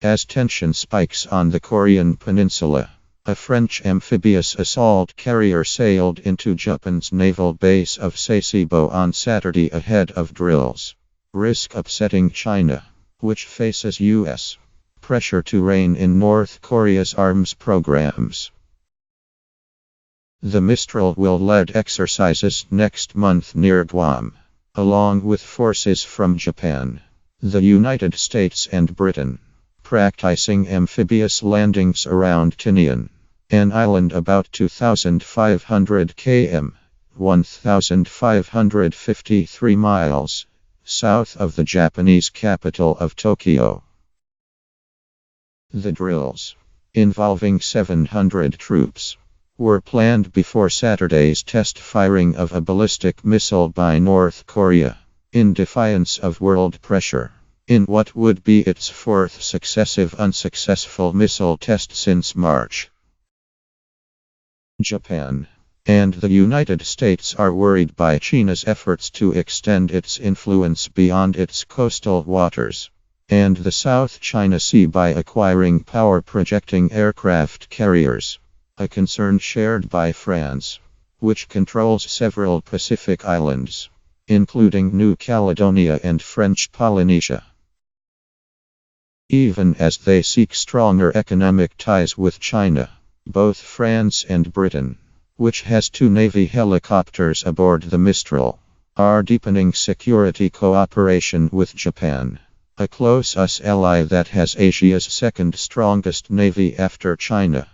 As tension spikes on the Korean peninsula, a French amphibious assault carrier sailed into Japan's naval base of Sasebo on Saturday ahead of drills. Risk upsetting China, which faces U.S. pressure to rein in North Korea's arms programs. The Mistral will lead exercises next month near Guam, along with forces from Japan, the United States and Britain, practicing amphibious landings around Tinian, an island about 2,500 km, 1,553 miles, south of the Japanese capital of Tokyo. The drills, involving 700 troops, were planned before Saturday's test firing of a ballistic missile by North Korea, in defiance of world pressure, in what would be its fourth successive unsuccessful missile test since March. Japan and the United States are worried by China's efforts to extend its influence beyond its coastal waters and the South China Sea by acquiring power-projecting aircraft carriers, a concern shared by France, which controls several Pacific islands, including New Caledonia and French Polynesia. Even as they seek stronger economic ties with China, both France and Britain, which has 2 Navy helicopters aboard the Mistral, are deepening security cooperation with Japan, a close US ally that has Asia's second strongest navy after China.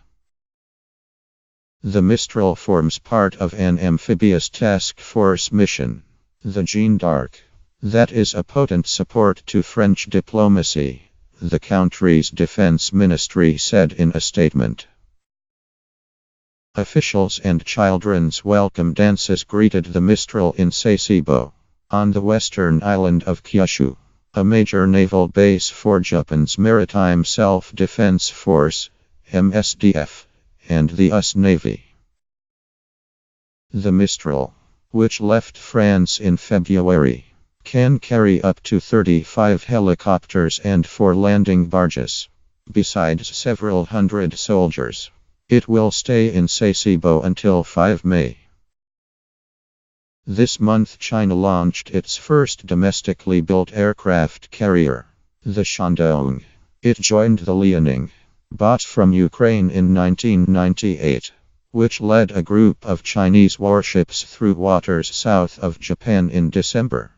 The Mistral forms part of an amphibious task force mission, the Jeanne d'Arc, that is a potent support to French diplomacy, the country's defense ministry said in a statement. Officials and children's welcome dances greeted the Mistral in Sasebo, on the western island of Kyushu, a major naval base for Japan's Maritime Self-Defense Force, MSDF, and the US Navy. The Mistral, which left France in February, can carry up to 35 helicopters and 4 landing barges, besides several hundred soldiers. It will stay in Sasebo until 5 May. This month China launched its first domestically built aircraft carrier, the Shandong. It joined the Liaoning, bought from Ukraine in 1998, which led a group of Chinese warships through waters south of Japan in December.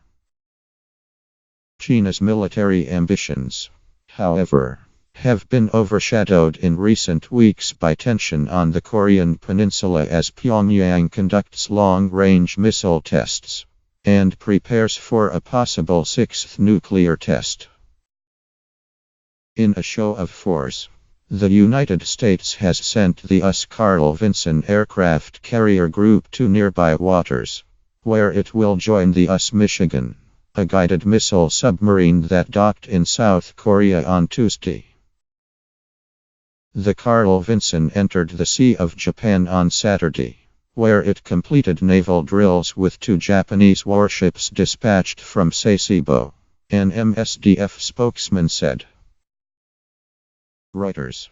China's military ambitions, however, have been overshadowed in recent weeks by tension on the Korean peninsula as Pyongyang conducts long-range missile tests and prepares for a possible 6th nuclear test. In a show of force, the United States has sent the US Carl Vinson aircraft carrier group to nearby waters, where it will join the US Michigan, a guided missile submarine that docked in South Korea on Tuesday. The Carl Vinson entered the Sea of Japan on Saturday, where it completed naval drills with 2 Japanese warships dispatched from Sasebo, an MSDF spokesman said. Reuters.